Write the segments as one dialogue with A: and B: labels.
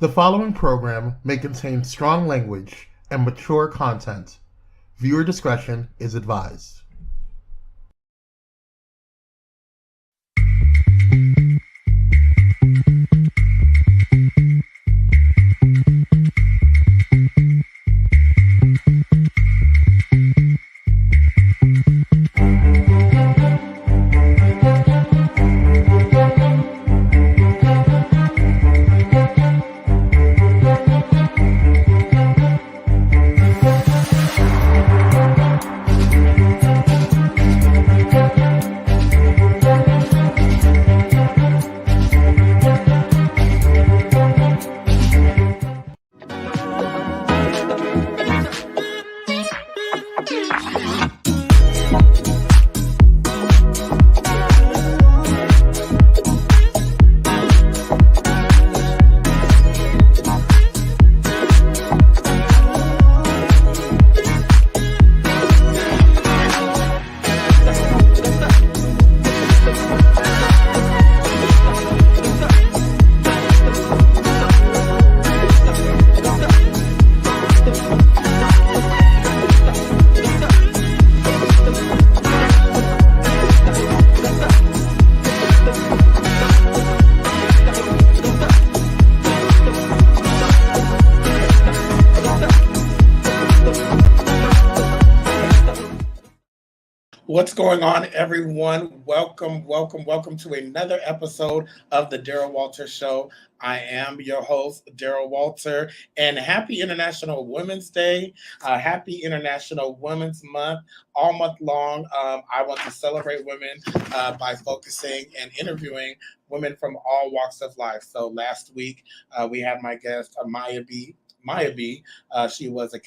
A: The following program may contain strong language and mature content. Viewer discretion is advised.
B: What's going on, everyone? Welcome to another episode of the Daryl Walter Show. I am your host, Daryl Walter, and happy International Women's Day. Happy International Women's Month. All month long, I want to celebrate women by focusing and interviewing women from all walks of life. So last week, we had my guest, Maya B. She was a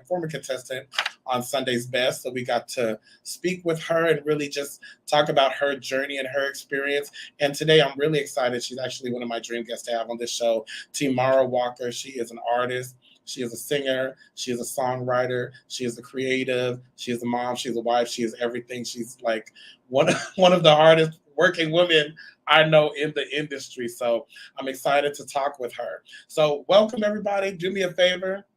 B: former contestant on Sunday's Best. So we got to speak with her and really just talk about her journey and her experience. And today I'm really excited. She's actually one of my dream guests to have on this show, Tymara Walker. She is an artist. She is a singer. She is a songwriter. She is a creative. She is a mom. She's a wife. She is everything. She's like one of the hardest working women I know in the industry. So I'm excited to talk with her. So welcome, everybody. Do me a favor.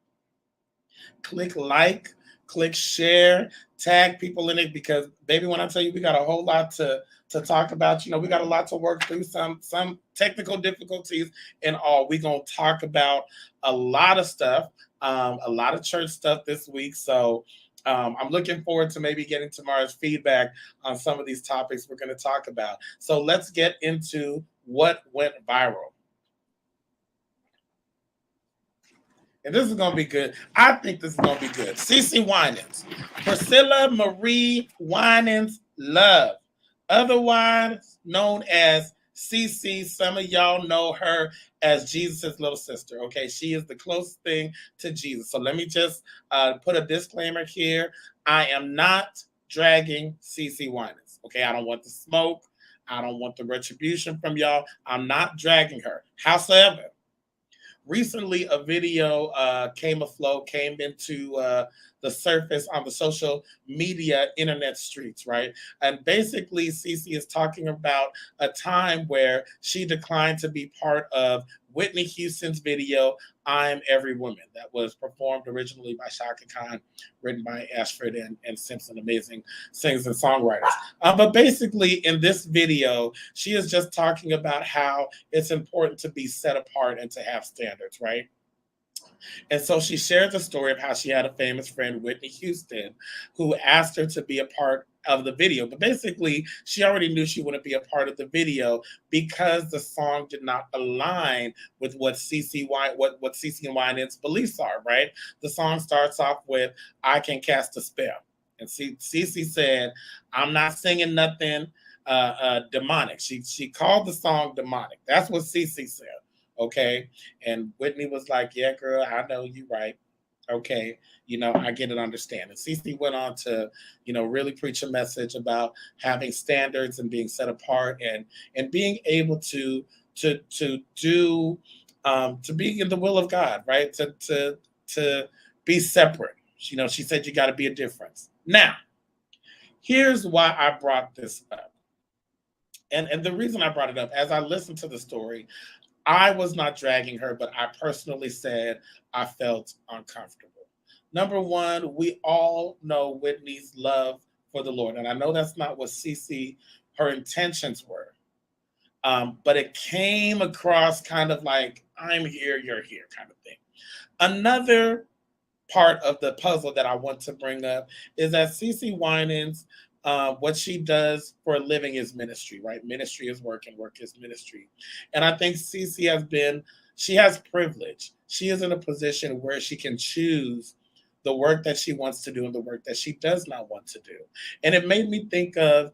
B: Click like, click share, tag people in it, because baby, when I tell you we got a whole lot to talk about, we got a lot to work through, some technical difficulties and all. We're going to talk about a lot of stuff, a lot of church stuff this week. So I'm looking forward to maybe getting Tamara's feedback on some of these topics we're going to talk about. So let's get into what went viral. And this is going to be good. I think this is going to be good. CeCe Winans. Priscilla Marie Winans Love, otherwise known as CeCe. Some of y'all know her as Jesus' little sister. Okay, she is the closest thing to Jesus. So let me just put a disclaimer here. I am not dragging CeCe Winans. Okay, I don't want the smoke. I don't want the retribution from y'all. I'm not dragging her. However, recently, a video came into the surface on the social media internet streets, right? And basically, CeCe is talking about a time where she declined to be part of Whitney Houston's video, I'm Every Woman, that was performed originally by Chakakhan, written by Ashford and Simpson, amazing singers and songwriters. But basically, in this video, she is just talking about how it's important to be set apart and to have standards, right? And so she shared the story of how she had a famous friend, Whitney Houston, who asked her to be a part of the video. But basically, she already knew she wouldn't be a part of the video because the song did not align with what CeCe and Winans' beliefs are, right? The song starts off with, I can cast a spell. And CeCe said, I'm not singing nothing demonic. She called the song demonic. That's what CeCe said. Okay. And Whitney was like, yeah, girl, I know you right. Okay. I get it, understand. And CeCe went on to, really preach a message about having standards and being set apart and being able to do, to be in the will of God, right? To be separate. She said you got to be a difference. Now, here's why I brought this up. And the reason I brought it up, as I listened to the story, I was not dragging her, but I personally said I felt uncomfortable. Number one, we all know Whitney's love for the Lord. And I know that's not what Cece, her intentions were. But it came across kind of like, I'm here, you're here kind of thing. Another part of the puzzle that I want to bring up is that Cece Winans, what she does for a living is ministry, right? Ministry is work and work is ministry. And I think Cece she has privilege. She is in a position where she can choose the work that she wants to do and the work that she does not want to do. And it made me think of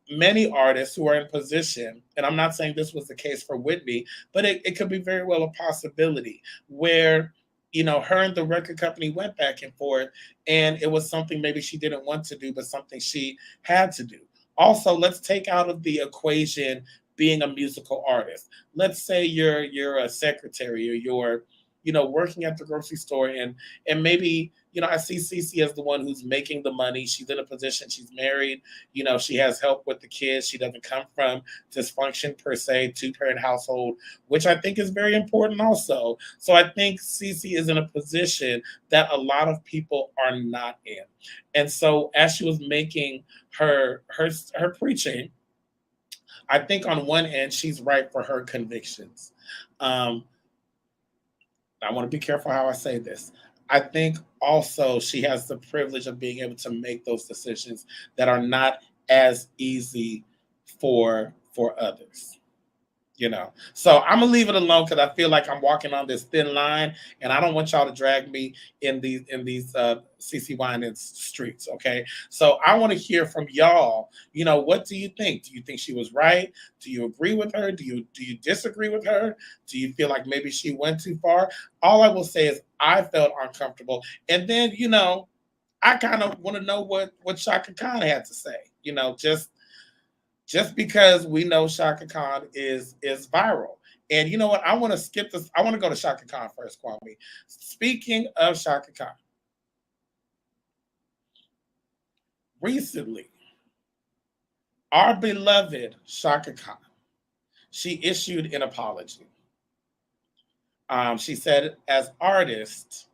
B: many artists who are in position, and I'm not saying this was the case for Whitney, but it could be very well a possibility where her and the record company went back and forth, and it was something maybe she didn't want to do, but something she had to do. Also, let's take out of the equation being a musical artist. Let's say you're a secretary or you're working at the grocery store, and maybe I see Cece as the one who's making the money. She's in a position, she's married, she has help with the kids. She doesn't come from dysfunction per se, two-parent household, which I think is very important also. So I think Cece is in a position that a lot of people are not in. And so as she was making her preaching, I think on one end she's right for her convictions. I want to be careful how I say this. I think also she has the privilege of being able to make those decisions that are not as easy for others. So I'm gonna leave it alone because I feel like I'm walking on this thin line, and I don't want y'all to drag me in these CC Winans streets. Okay, so I want to hear from y'all. What do you think? Do you think she was right? Do you agree with her? Do you disagree with her? Do you feel like maybe she went too far? All I will say is I felt uncomfortable, and then I kind of want to know what Chakakhan had to say. Just because we know Chakakhan is viral. And you know what? I want to skip this. I want to go to Chakakhan first, Kwame. Speaking of Chakakhan, recently, our beloved Chakakhan, she issued an apology. She said, as artists,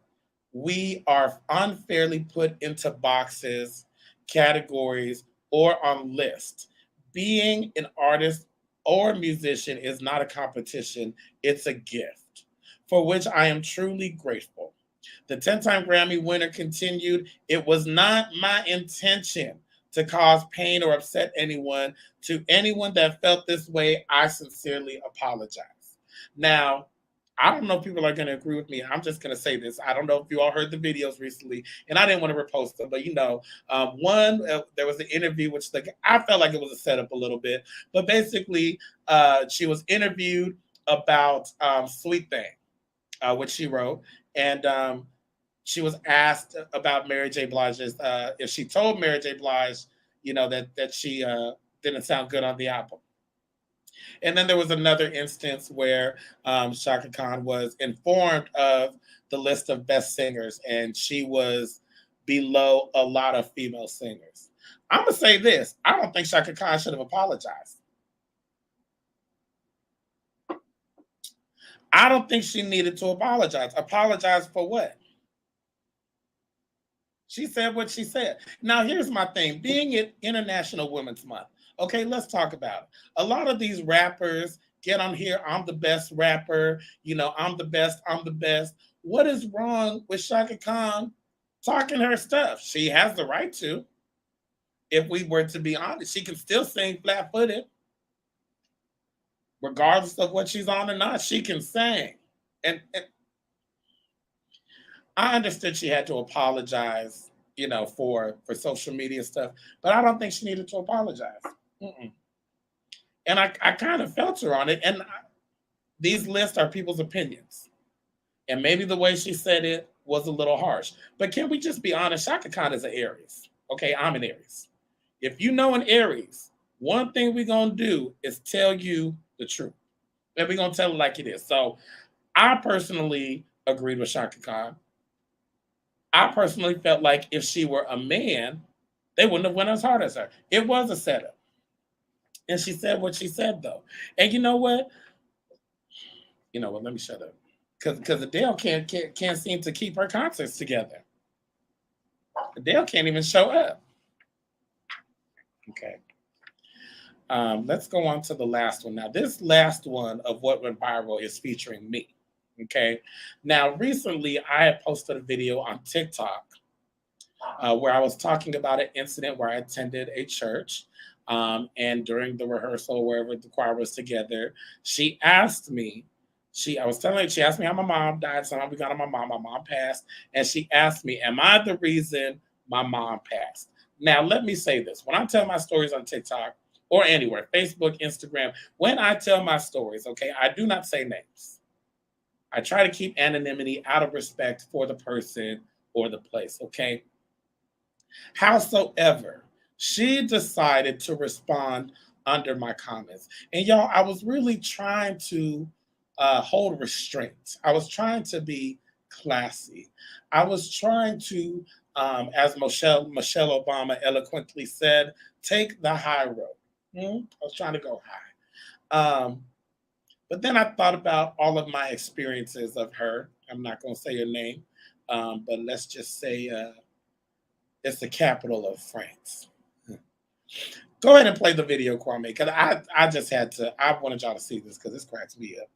B: we are unfairly put into boxes, categories, or on lists. Being an artist or musician is not a competition, it's a gift, for which I am truly grateful. The 10-time Grammy winner continued, it was not my intention to cause pain or upset anyone. To anyone that felt this way, I sincerely apologize. Now, I don't know if people are going to agree with me. I'm just going to say this. I don't know if you all heard the videos recently, and I didn't want to repost them, but there was an interview which I felt like it was a setup a little bit, but basically she was interviewed about Sweet Thing, which she wrote, and she was asked about Mary J. Blige's, if she told Mary J. Blige, that she didn't sound good on the album. And then there was another instance where Chaka Khan was informed of the list of best singers, and she was below a lot of female singers. I'm going to say this. I don't think Chaka Khan should have apologized. I don't think she needed to apologize. Apologize for what? She said what she said. Now, here's my thing. Being it International Women's Month, okay, let's talk about it. A lot of these rappers get on here, I'm the best rapper, I'm the best, I'm the best. What is wrong with Chaka Khan talking her stuff? She has the right to. If we were to be honest, she can still sing flat-footed. Regardless of what she's on or not, she can sing. And I understood she had to apologize, for social media stuff, but I don't think she needed to apologize. Mm-mm. And I kind of felt her on it. And these lists are people's opinions. And maybe the way she said it was a little harsh. But can we just be honest? Chaka Khan is an Aries. Okay, I'm an Aries. If you know an Aries, one thing we're going to do is tell you the truth. And we're going to tell it like it is. So I personally agreed with Chaka Khan. I personally felt like if she were a man, they wouldn't have went as hard as her. It was a setup. And she said what she said, though. And you know what? You know what? Let me shut up. Because Adele can't seem to keep her concerts together. Adele can't even show up. Okay. Let's go on to the last one. Now, this last one of what went viral is featuring me. Okay. Now, recently, I had posted a video on TikTok where I was talking about an incident where I attended a church. And during the rehearsal, wherever the choir was together, she asked me, she asked me how my mom died. So we got on my mom passed. And she asked me, am I the reason my mom passed? Now, let me say this. When I tell my stories on TikTok or anywhere, Facebook, Instagram, when I tell my stories, okay, I do not say names. I try to keep anonymity out of respect for the person or the place, okay? Howsoever, she decided to respond under my comments. And y'all, I was really trying to hold restraint. I was trying to be classy. I was trying to, as Michelle Obama eloquently said, take the high road. I was trying to go high. But then I thought about all of my experiences of her. I'm not going to say her name, but let's just say it's the capital of France. Go ahead and play the video, Kwame, because I just had to, I wanted y'all to see this because this cracks me up.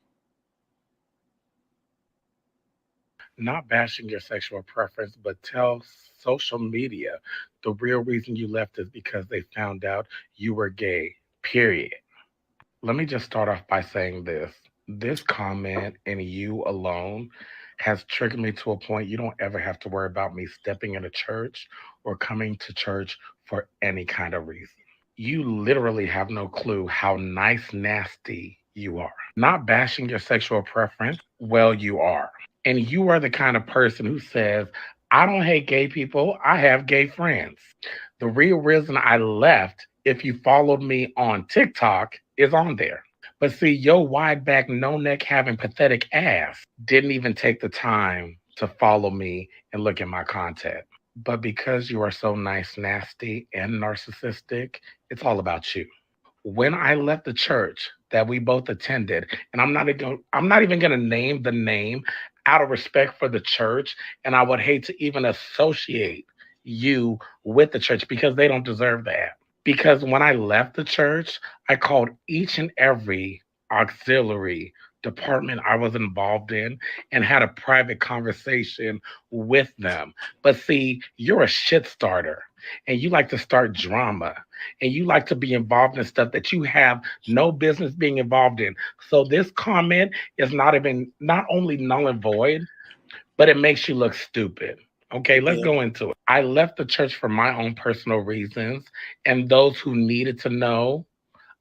C: Not bashing your sexual preference, but tell social media the real reason you left is because they found out you were gay, period. Let me just start off by saying this. This comment and you alone has triggered me to a point you don't ever have to worry about me stepping in a church or coming to church for any kind of reason. You literally have no clue how nice, nasty you are. Not bashing your sexual preference, well, you are. And you are the kind of person who says, I don't hate gay people, I have gay friends. The real reason I left, if you followed me on TikTok, is on there. But see, your wide back, no neck having pathetic ass didn't even take the time to follow me and look at my content. But because you are so nice, nasty, and narcissistic, it's all about you. When I left the church that we both attended, and I'm not even going to name the name out of respect for the church, and I would hate to even associate you with the church because they don't deserve that. Because when I left the church, I called each and every auxiliary department I was involved in and had a private conversation with them. But see, you're a shit starter and you like to start drama and you like to be involved in stuff that you have no business being involved in. So this comment is not only null and void, but it makes you look stupid. Okay, let's go into it. I left the church for my own personal reasons, and those who needed to know,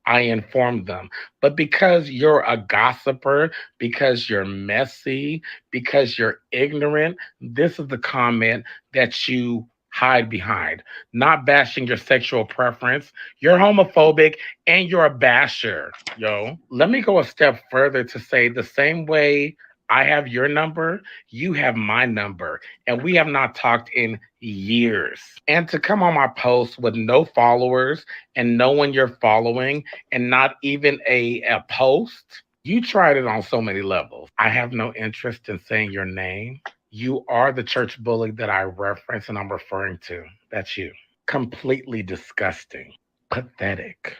C: I informed them. But because you're a gossiper, because you're messy, because you're ignorant, this is the comment that you hide behind. Not bashing your sexual preference. You're homophobic and you're a basher, yo. Let me go a step further to say the same way I have your number, you have my number, and we have not talked in years. And to come on my post with no followers and no one you're following and not even a post, you tried it on so many levels. I have no interest in saying your name. You are the church bully that I reference and I'm referring to. That's you. Completely disgusting. Pathetic.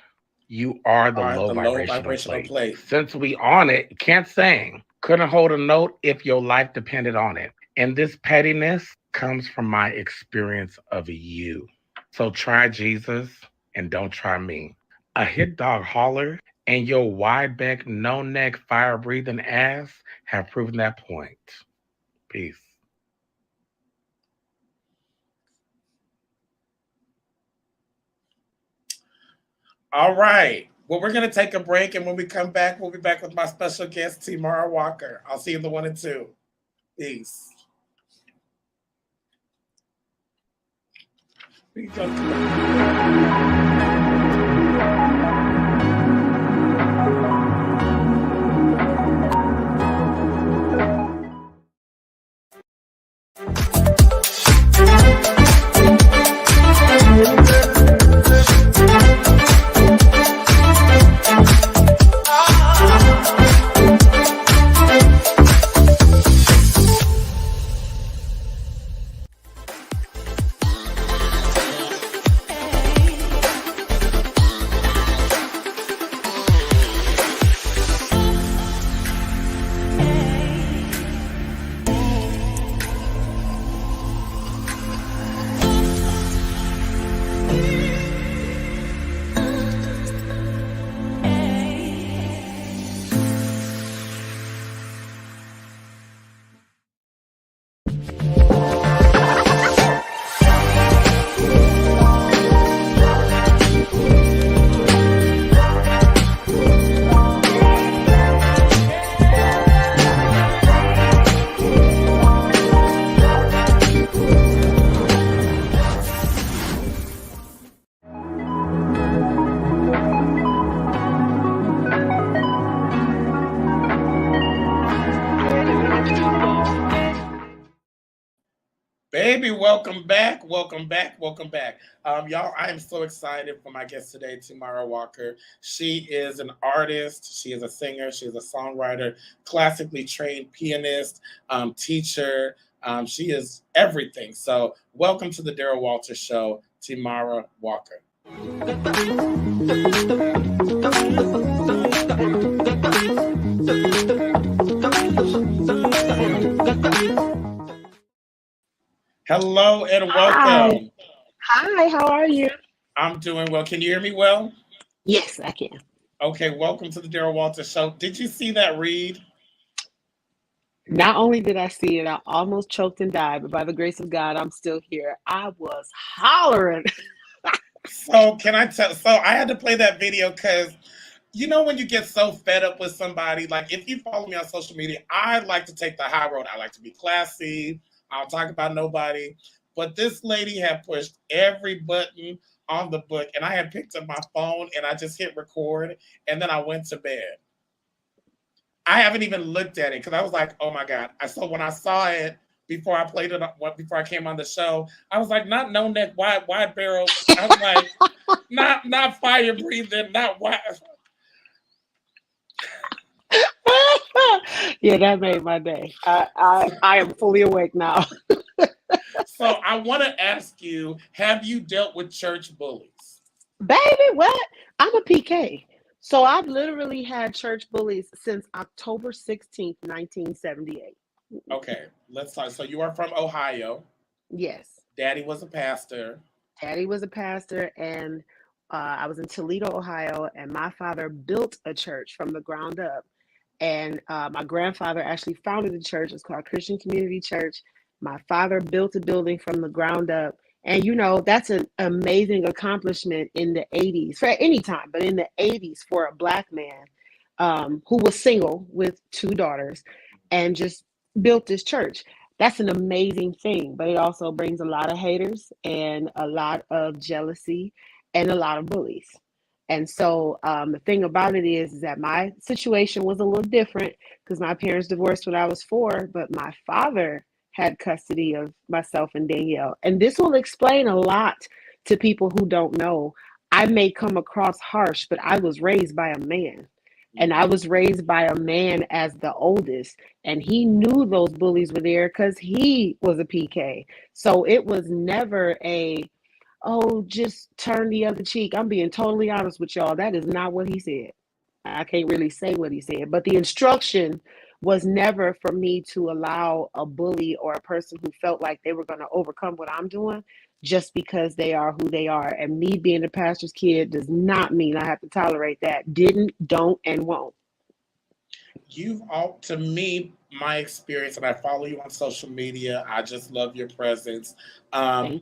C: You are the low vibrational plate. Since we on it, can't sing. Couldn't hold a note if your life depended on it. And this pettiness comes from my experience of you. So try Jesus and don't try me. A hit dog holler and your wide back, no neck, fire breathing ass have proven that point. Peace.
B: All right. Well, we're going to take a break, and when we come back, we'll be back with my special guest, Tymara Walker. I'll see you in the 1 and 2. Peace. Baby, welcome back. Welcome back. Welcome back. Y'all, I am so excited for my guest today, Tymara Walker. She is an artist. She is a singer. She is a songwriter, classically trained pianist, teacher. She is everything. So welcome to the Daryl Walter Show, Tymara Walker. Hello and welcome.
D: Hi, how are you?
B: I'm doing well. Can you hear me well?
D: Yes, I can.
B: Okay, welcome to the Daryl Walter Show. Did you see that read?
D: Not only did I see it, I almost choked and died, but by the grace of God, I'm still here. I was hollering.
B: So can I tell? So I had to play that video because when you get so fed up with somebody, like if you follow me on social media, I like to take the high road. I like to be classy. I don't talk about nobody. But this lady had pushed every button on the book, and I had picked up my phone and I just hit record, and then I went to bed. I haven't even looked at it because I was like, oh my God. So when I saw it before I played it, before I came on the show, I was like, not no neck, wide barrel. I was like, not fire breathing, not wide.
D: Yeah, that made my day. I am fully awake now.
B: So I want to ask you, have you dealt with church bullies?
D: Baby, what? I'm a PK. So I've literally had church bullies since October 16th, 1978.
B: Okay, let's talk. So you are from Ohio.
D: Yes.
B: Daddy was a pastor.
D: Daddy was a pastor, and I was in Toledo, Ohio, and my father built a church from the ground up. And my grandfather actually founded the church. It's called Christian Community Church. My father built a building from the ground up. And, that's an amazing accomplishment in the 80s, for any time, but in the 80s for a Black man who was single with 2 daughters and just built this church. That's an amazing thing, but it also brings a lot of haters and a lot of jealousy and a lot of bullies. And so the thing about it is that my situation was a little different because my parents divorced when I was 4, but my father had custody of myself and Danielle. And this will explain a lot to people who don't know. I may come across harsh, but I was raised by a man. And I was raised by a man as the oldest. And he knew those bullies were there because he was a PK. So it was never oh, just turn the other cheek. I'm being totally honest with y'all. That is not what he said. I can't really say what he said, but the instruction was never for me to allow a bully or a person who felt like they were going to overcome what I'm doing just because they are who they are. And me being a pastor's kid does not mean I have to tolerate that. Didn't, don't, and won't.
B: To me, my experience, and I follow you on social media, I just love your presence.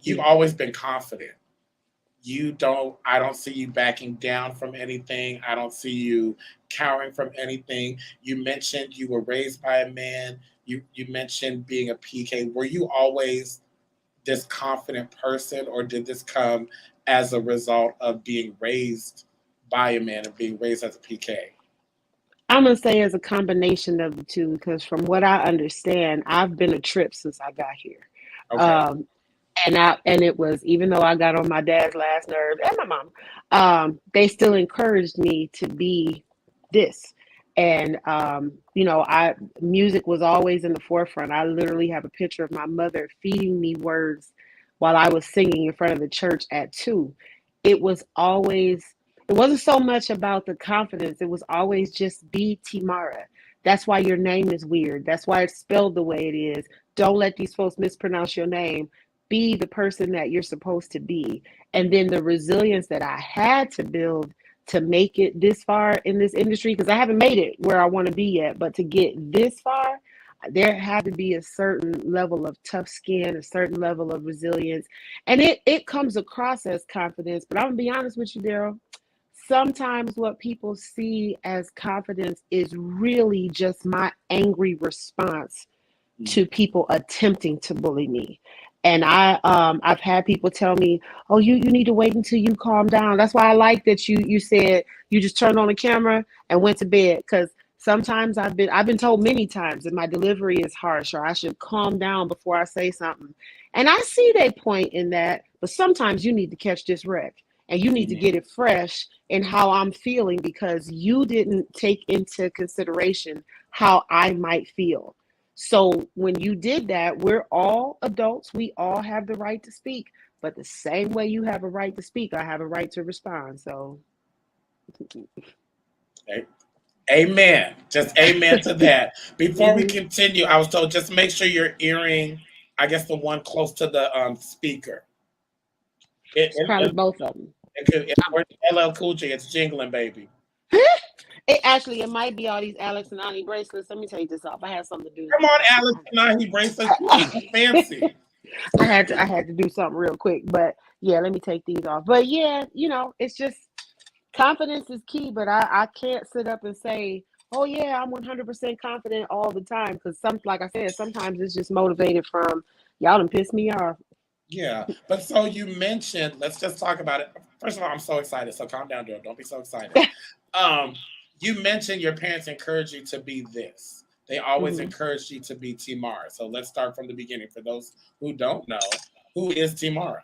B: You've always been confident. I don't see you backing down from anything. I don't see you cowering from anything. You mentioned you were raised by a man. You mentioned being a PK. Were you always this confident person, or did this come as a result of being raised by a man and being raised as a PK?
D: I'm going to say as a combination of the two, because from what I understand, I've been a trip since I got here.
B: Okay.
D: And it was, even though I got on my dad's last nerve and my mom, they still encouraged me to be this. And, music was always in the forefront. I literally have a picture of my mother feeding me words while I was singing in front of the church at 2. It wasn't so much about the confidence. It was always just be Tymara. That's why your name is weird. That's why it's spelled the way it is. Don't let these folks mispronounce your name. Be the person that you're supposed to be. And then the resilience that I had to build to make it this far in this industry, because I haven't made it where I want to be yet, but to get this far, there had to be a certain level of tough skin, a certain level of resilience. And it comes across as confidence, but I'm going to be honest with you, Daryl. Sometimes what people see as confidence is really just my angry response to people attempting to bully me. And I've had people tell me, oh, you need to wait until you calm down. That's why I like that you said you just turned on the camera and went to bed, because Sometimes I've been told many times that my delivery is harsh, or I should calm down before I say something. And I see their point in that, but sometimes you need to catch this wreck and you need to get it fresh in how I'm feeling, because you didn't take into consideration how I might feel. So when you did that, we're all adults. We all have the right to speak, but the same way you have a right to speak, I have a right to respond. So
B: amen. Just amen to that. Before we continue, I was told just make sure you're earring, I guess, the one close to the speaker.
D: Probably both of them.
B: It's LL Cool J. It's jingling, baby.
D: It might be all these Alex and Ani bracelets. Let me take this off. I had something to do.
B: Come on, Alex and Ani bracelets. Fancy.
D: I had to do something real quick, but yeah, let me take these off. But yeah, it's just confidence is key. But I can't sit up and say, oh yeah, I'm 100% confident all the time, because like I said, sometimes it's just motivated from y'all done piss me off.
B: Yeah, but so you mentioned, let's just talk about it. First of all, I'm so excited. So calm down, Daryl. Don't be so excited. You mentioned your parents encouraged you to be this. They always encouraged you to be Tymara. So let's start from the beginning. For those who don't know, who is Tymara?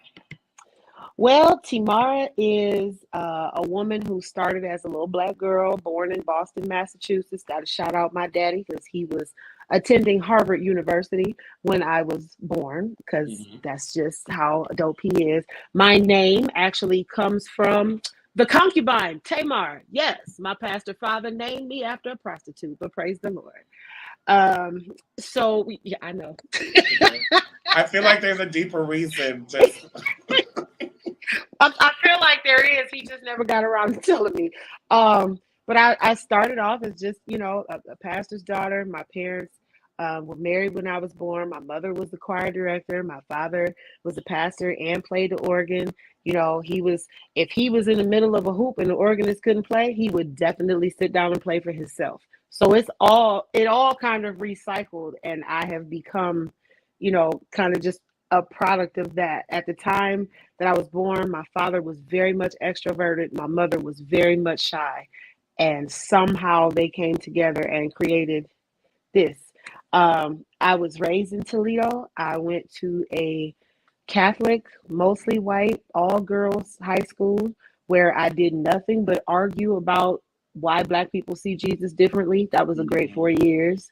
D: Well, Tymara is a woman who started as a little Black girl born in Boston, Massachusetts. Got to shout out my daddy, because he was attending Harvard University when I was born, because that's just how dope he is. My name actually comes from the concubine, Tamar. Yes, my pastor father named me after a prostitute, but praise the Lord. So, yeah, I know.
B: I feel like there's a deeper reason. Just...
D: I feel like there is. He just never got around to telling me. But I started off as just, a pastor's daughter. My parents were married when I was born. My mother was the choir director. My father was a pastor and played the organ. If he was in the middle of a hoop and the organist couldn't play, he would definitely sit down and play for himself. So it all kind of recycled, and I have become, kind of just a product of that. At the time that I was born, my father was very much extroverted. My mother was very much shy, and somehow they came together and created this. I was raised in Toledo. I went to a Catholic, mostly white, all girls high school, where I did nothing but argue about why Black people see Jesus differently. That was a great 4 years.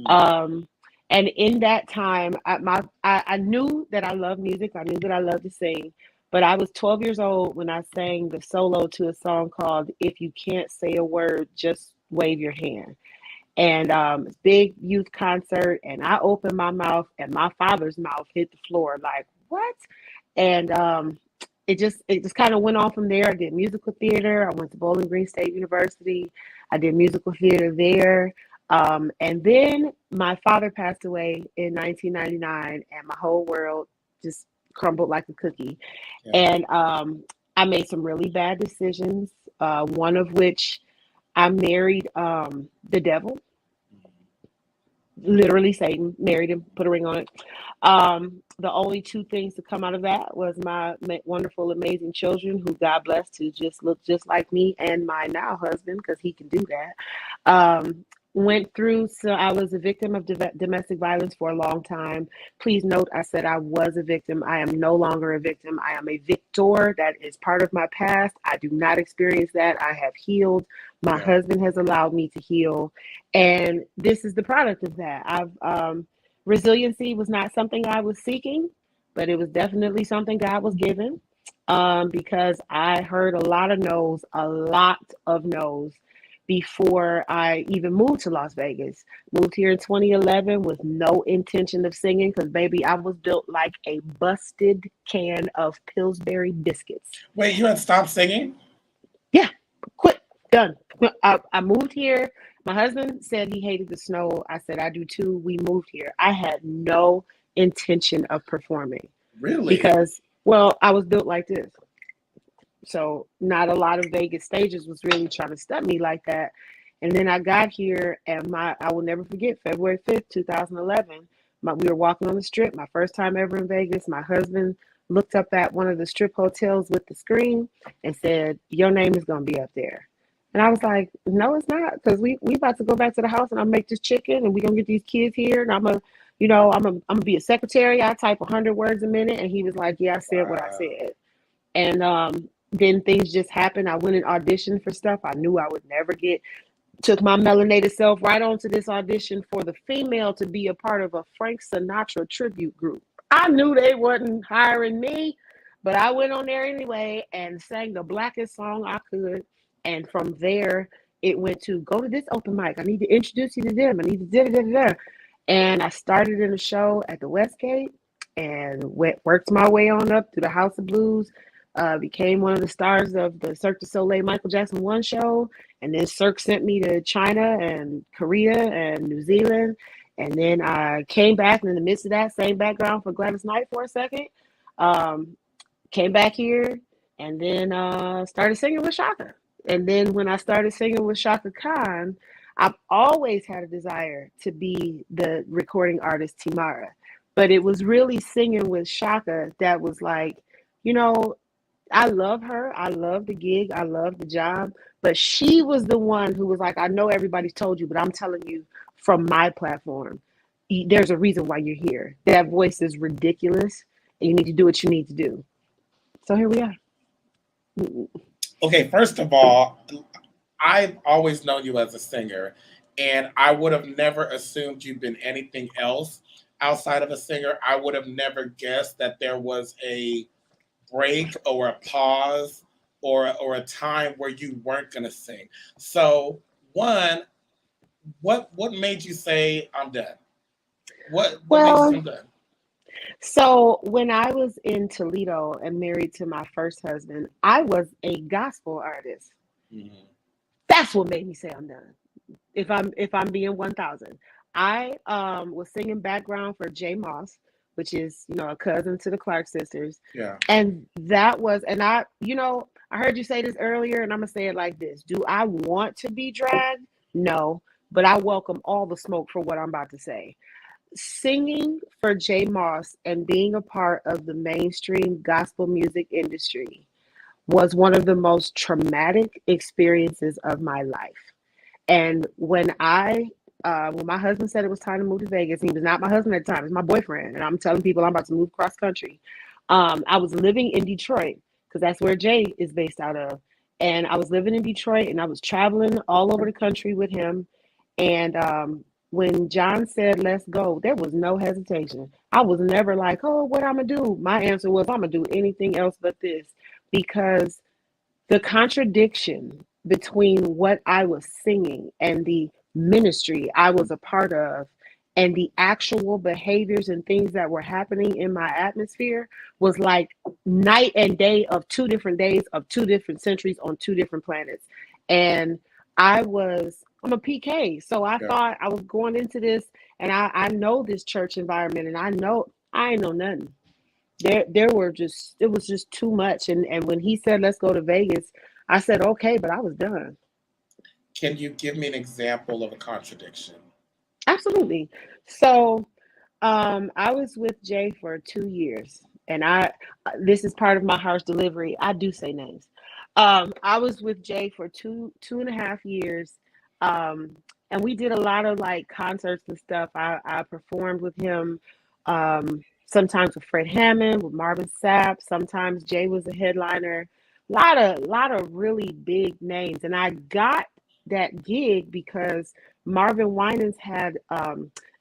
D: And in that time, I knew that I loved music. I knew that I loved to sing. But I was 12 years old when I sang the solo to a song called "If You Can't Say a Word, Just Wave Your Hand." And big youth concert. And I opened my mouth, and my father's mouth hit the floor like, what? And it just kind of went on from there. I did musical theater. I went to Bowling Green State University. I did musical theater there. And then my father passed away in 1999, and my whole world just crumbled like a cookie. Yeah. And I made some really bad decisions, one of which I married the devil. Literally Satan. Married him, put a ring on it. The only two things to come out of that was my wonderful, amazing children, who God bless, to just look just like me, and my now husband, because he can do that. So I was a victim of domestic violence for a long time. Please note, I said I was a victim. I am no longer a victim. I am a victor. That is part of my past. I do not experience that. I have healed. My husband has allowed me to heal. And this is the product of that. Resiliency was not something I was seeking, but it was definitely something God was given, because I heard a lot of no's, before I even moved to Las Vegas. Moved here in 2011 with no intention of singing, because, baby, I was built like a busted can of Pillsbury biscuits.
B: Wait, you had stopped singing?
D: Yeah, quit, done. I moved here. My husband said he hated the snow. I said, I do too. We moved here. I had no intention of performing.
B: Really?
D: Because, I was built like this. So not a lot of Vegas stages was really trying to stop me like that. And then I got here, and I will never forget, February 5th, 2011, we were walking on the strip, my first time ever in Vegas. My husband looked up at one of the strip hotels with the screen and said, your name is going to be up there. And I was like, no, it's not, because we about to go back to the house and I'll make this chicken and we're gonna get these kids here and I'm gonna be a secretary. I type 100 words a minute. And he was like, yeah, I said what I
B: Wow.
D: said. And then things just happened. I went and auditioned for stuff I knew I would never get. Took my melanated self right onto this audition for the female to be a part of a Frank Sinatra tribute group. I knew they wasn't hiring me, but I went on there anyway and sang the blackest song I could. And from there, it went to go to this open mic. I need to introduce you to them. I need to da-da-da-da-da. And I started in a show at the Westgate and worked my way on up through the House of Blues. Became one of the stars of the Cirque du Soleil Michael Jackson 1 show. And then Cirque sent me to China and Korea and New Zealand. And then I came back, and in the midst of that, same background for Gladys Knight for a second. Came back here and then started singing with Chaka. And then when I started singing with Chakakhan, I've always had a desire to be the recording artist Tymara. But it was really singing with Chaka that was like, you know, I love her. I love the gig. I love the job. But she was the one who was like, I know everybody's told you, but I'm telling you from my platform, there's a reason why you're here. That voice is ridiculous, and you need to do what you need to do. So here we are.
B: Okay, first of all, I've always known you as a singer, and I would have never assumed you'd been anything else outside of a singer. I would have never guessed that there was a break or a pause or a time where you weren't going to sing. So, one, what made you say I'm done? What made you say I'm done?
D: So when I was in Toledo and married to my first husband, I was a gospel artist. Mm-hmm. That's what made me say I'm done. If I'm being 1,000, I was singing background for J Moss, which is, a cousin to the Clark sisters.
B: Yeah.
D: And that was, and I heard you say this earlier, and I'm gonna say it like this. Do I want to be dragged? No, but I welcome all the smoke for what I'm about to say. Singing for J Moss and being a part of the mainstream gospel music industry was one of the most traumatic experiences of my life. And when my husband said it was time to move to Vegas, he was not my husband at the time, he was my boyfriend. And I'm telling people I'm about to move cross country. I was living in Detroit because that's where Jay is based out of. And I was living in Detroit and I was traveling all over the country with him. And when John said, let's go, there was no hesitation. I was never like, oh, what I'm going to do? My answer was, I'm going to do anything else but this, because the contradiction between what I was singing and the ministry I was a part of and the actual behaviors and things that were happening in my atmosphere was like night and day of 2 different days of 2 different centuries on 2 different planets. And I'm a PK. So I thought I was going into this, and I know this church environment, and I ain't know nothing. It was just too much. And when he said, let's go to Vegas, I said, okay, but I was done.
B: Can you give me an example of a contradiction?
D: Absolutely. So I was with Jay for 2 years, and this is part of my harsh delivery. I do say names. I was with Jay for two and a half years. And we did a lot of like concerts and stuff. I performed with him, sometimes with Fred Hammond, with Marvin Sapp. Sometimes Jay was a headliner. Lot of really big names. And I got that gig because Marvin Winans had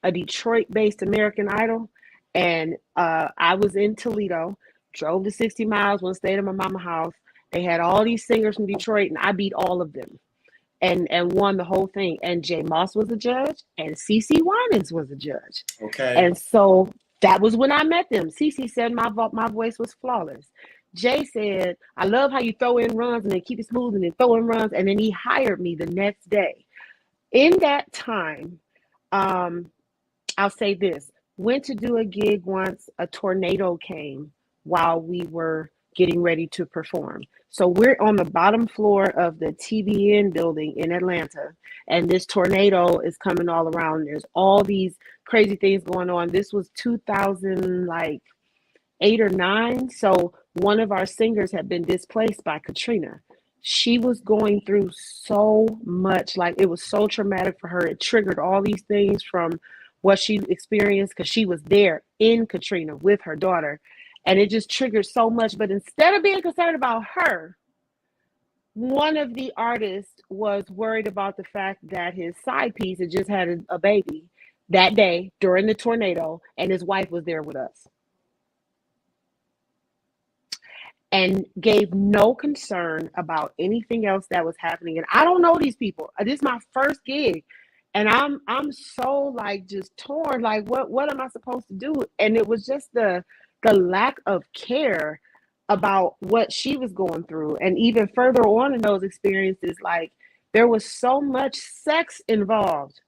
D: a Detroit-based American Idol. And I was in Toledo, drove the 60 miles, went to stay at my mama's house. They had all these singers from Detroit, and I beat all of them. And won the whole thing. And J Moss was a judge, and CeCe Winans was a judge.
B: Okay.
D: And so that was when I met them. CeCe said my voice was flawless. Jay said, I love how you throw in runs and then keep it smooth and then throw in runs. And then he hired me the next day. In that time, I'll say this. Went to do a gig once, a tornado came while we were getting ready to perform. So we're on the bottom floor of the TBN building in Atlanta, and this tornado is coming all around. There's all these crazy things going on. This was 2008 or 9. So one of our singers had been displaced by Katrina. she was going through so much. Like, it was so traumatic for her. It triggered all these things from what she experienced, because she was there in Katrina with her daughter, and it just triggered so much. But instead of being concerned about her, one of the artists was worried about the fact that his side piece had just had a baby that day during the tornado, and his wife was there with us, and gave no concern about anything else that was happening. And I don't know these people. This is my first gig, and I'm so like just torn. Like, what am I supposed to do? And it was just the lack of care about what she was going through. And even further on in those experiences, like, there was so much sex involved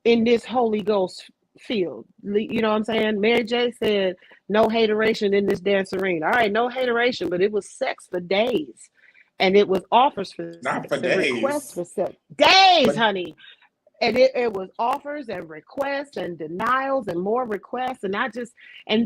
D: in this Holy Ghost field. You know what I'm saying? Mary J said, no hateration in this dancerine. All right, no hateration, but it was sex for days. And it was offers for
B: Not
D: sex
B: for
D: and
B: days.
D: requests for sex. Days,
B: But-
D: honey. And it was offers and requests and denials and more requests. And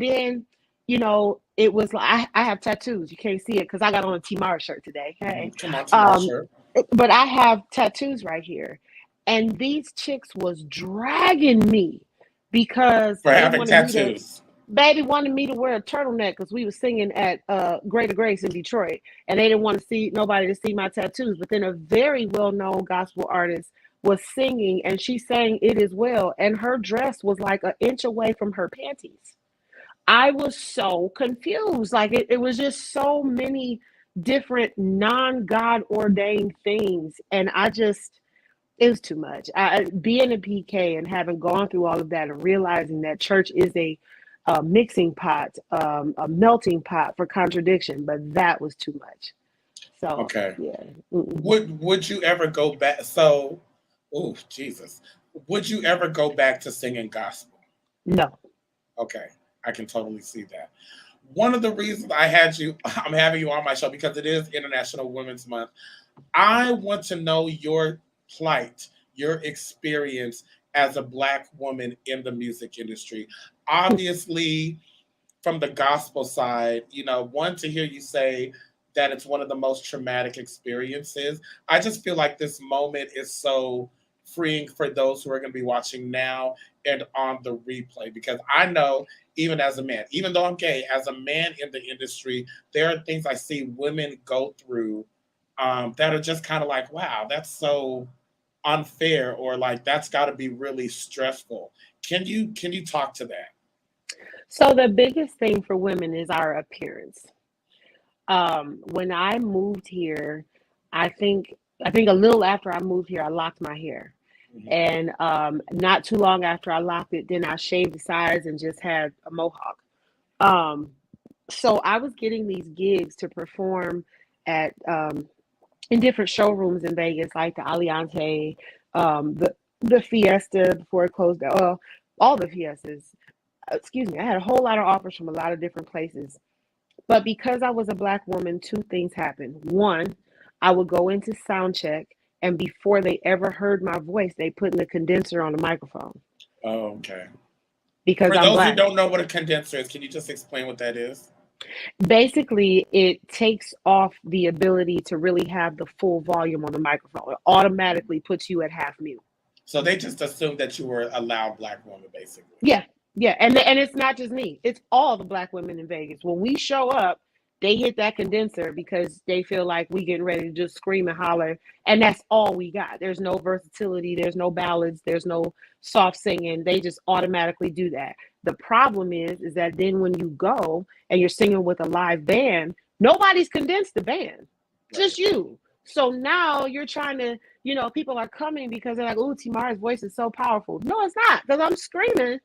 D: then, you know, it was like, I have tattoos. You can't see it because I got on a Tymara shirt today. Hey.
B: Come on, Tymara shirt.
D: But I have tattoos right here. And these chicks was dragging me because
B: For
D: they
B: having
D: wanted me to,
B: tattoos.
D: baby wanted me to wear a turtleneck because we were singing at Greater Grace in Detroit, and they didn't want to see nobody to see my tattoos. But then a very well-known gospel artist was singing, and she sang "It Is Well," and her dress was like an inch away from her panties. I was so confused. Like, it was just so many different non-God ordained things, and it was too much. Being a PK and having gone through all of that and realizing that church is a mixing pot, a melting pot for contradiction, but that was too much. So,
B: Okay.
D: yeah.
B: Would you ever go back? So, oh, Jesus. Would you ever go back to singing gospel?
D: No.
B: Okay. I can totally see that. One of the reasons I'm having you on my show, because it is International Women's Month. I want to know your plight, your experience as a Black woman in the music industry. Obviously, from the gospel side, you know, one, to hear you say that it's one of the most traumatic experiences. I just feel like this moment is so freeing for those who are going to be watching now and on the replay, because I know, even as a man, even though I'm gay, as a man in the industry, there are things I see women go through that are just kind of like, wow, that's so unfair, or like that's got to be really stressful. Can you talk to that?
D: So the biggest thing for women is our appearance. When I moved here, I think a little after I moved here, I locked my hair. And not too long after I locked it, then I shaved the sides and just had a mohawk. So I was getting these gigs to perform at in different showrooms in Vegas, like the Aliante, the Fiesta before it closed down, all the Fiestas. Excuse me, I had a whole lot of offers from a lot of different places. But because I was a Black woman, two things happened. One, I would go into sound check, and before they ever heard my voice, they put in a condenser on the microphone.
B: Oh, okay.
D: Because
B: for
D: I'm
B: those
D: Black.
B: who don't know what a condenser is, can you just explain what that is?
D: Basically, it takes off the ability to really have the full volume on the microphone. It automatically puts you at half mute.
B: So they just assumed that you were a loud Black woman, basically.
D: Yeah. And it's not just me. It's all the Black women in Vegas. When we show up, they hit that condenser because they feel like we getting ready to just scream and holler. And that's all we got. There's no versatility. There's no ballads. There's no soft singing. They just automatically do that. The problem is that then when you go and you're singing with a live band, nobody's condensed the band, just you. So now you're trying to, people are coming because they're like, oh, Tymara's voice is so powerful. No, it's not, because I'm screaming.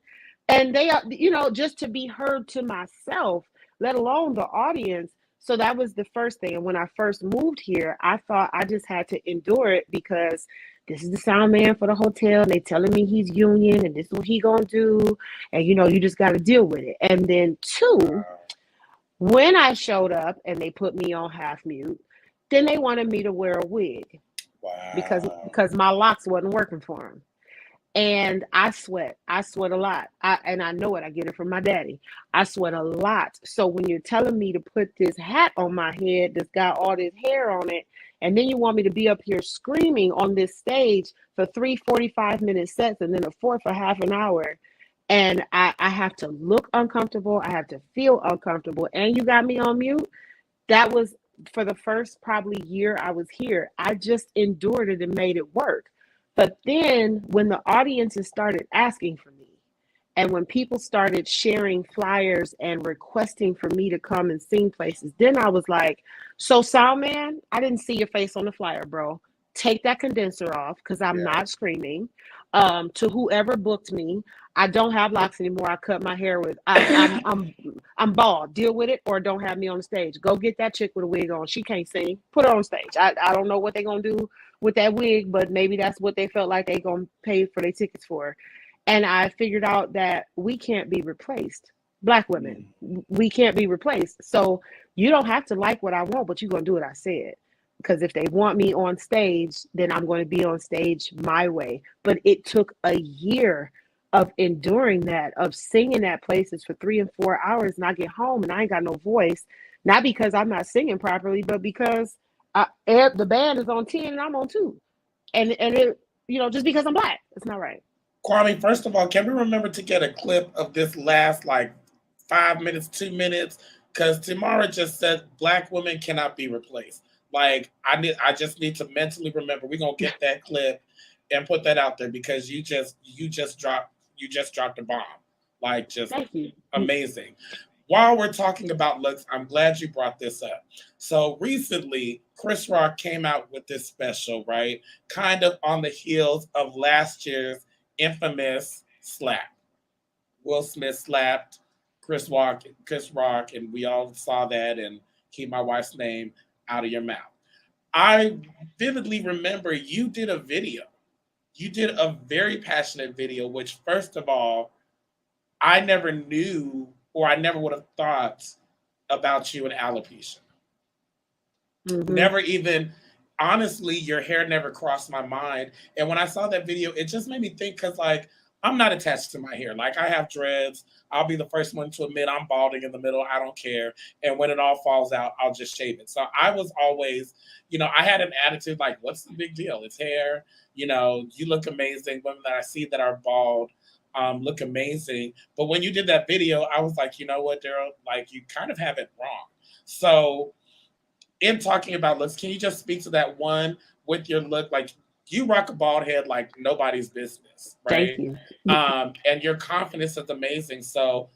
D: And they are, just to be heard to myself, let alone the audience. So that was the first thing. And when I first moved here, I thought I just had to endure it because this is the sound man for the hotel. And they telling me he's union and this is what he gonna do. And, you just got to deal with it. And then two, when I showed up and they put me on half mute, then they wanted me to wear a wig.
B: Wow.
D: Because my locks wasn't working for them. And I sweat a lot. And I know it. I get it from my daddy. I sweat a lot. So when you're telling me to put this hat on my head that's got all this hair on it, And then you want me to be up here screaming on this stage for 3 45-minute sets and then a fourth for half an hour. And I have to look uncomfortable. I have to feel uncomfortable. And you got me on mute. That was for the first probably year I was here. I just endured it and made it work. But then when the audiences started asking for me, and when people started sharing flyers and requesting for me to come and sing places, then I was like, so sound man, I didn't see your face on the flyer, bro. Take that condenser off because I'm not screaming. To whoever booked me, I don't have locks anymore. I cut my hair with. I'm bald. Deal with it, or don't have me on the stage. Go get that chick with a wig on. She can't sing. Put her on stage. I don't know what they're gonna do with that wig, but maybe that's what they felt like they gonna pay for their tickets for. And I figured out that we can't be replaced. Black women, we can't be replaced. So you don't have to like what I want, but you're going to do what I said. Because if they want me on stage, then I'm going to be on stage my way. But it took a year of enduring that, of singing at places for 3 and 4 hours, and I get home and I ain't got no voice. Not because I'm not singing properly, but because the band is on 10 and I'm on 2. And it, just because I'm Black, it's not right.
B: Kwame, first of all, can we remember to get a clip of this last 5 minutes, 2 minutes? Because Tymara just said Black women cannot be replaced. I just need to mentally remember. We're gonna get that clip and put that out there because you just dropped the bomb.
D: Thank you.
B: Amazing. While we're talking about looks, I'm glad you brought this up. So recently, Chris Rock came out with this special, right? Kind of on the heels of last year's infamous slap. Will Smith slapped Chris Rock, and we all saw that, and keep my wife's name out of your mouth. I vividly remember you did a video. You did a very passionate video, which, first of all, I never knew, or I never would have thought about you and alopecia. Mm-hmm. Never even, honestly, your hair never crossed my mind. And when I saw that video, it just made me think, because I'm not attached to my hair. I have dreads. I'll be the first one to admit I'm balding in the middle. I don't care. And when it all falls out, I'll just shave it. So I was always, I had an attitude what's the big deal? It's hair. You look amazing. Women that I see that are bald look amazing. But when you did that video, I was like, you know what, Daryl? You kind of have it wrong. So in talking about looks, can you just speak to that one with your look? You rock a bald head like nobody's business, right?
D: Thank you.
B: And your confidence is amazing. So,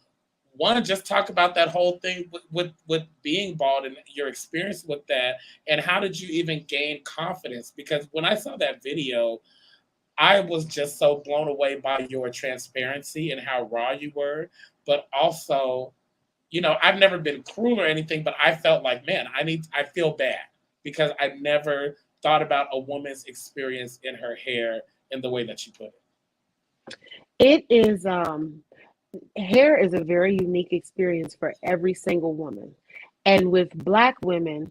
B: want to just talk about that whole thing with being bald and your experience with that, and how did you even gain confidence? Because when I saw that video, I was just so blown away by your transparency and how raw you were, but also, I've never been cruel or anything, but I felt like, man, I feel bad because I never thought about a woman's experience in her hair in the way that you put it.
D: It is, hair is a very unique experience for every single woman. And with Black women,